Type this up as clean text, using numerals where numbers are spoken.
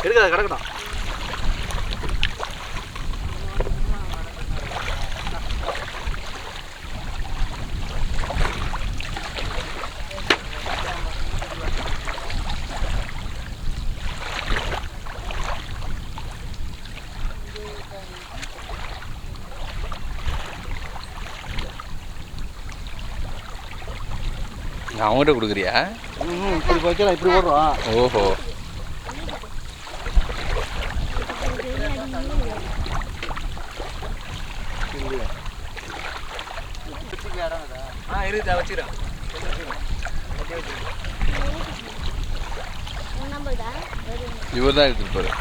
எடுக்காத கிடக்கட்டும். அவங்ககிட்ட கொடுக்குறியா? இப்படி வைக்கலாம், இப்படி போடுறோம். ஓஹோ, இருக்குதா? வச்சுக்கிறேன். இவர் தான் எடுத்துட்டு போறாரு.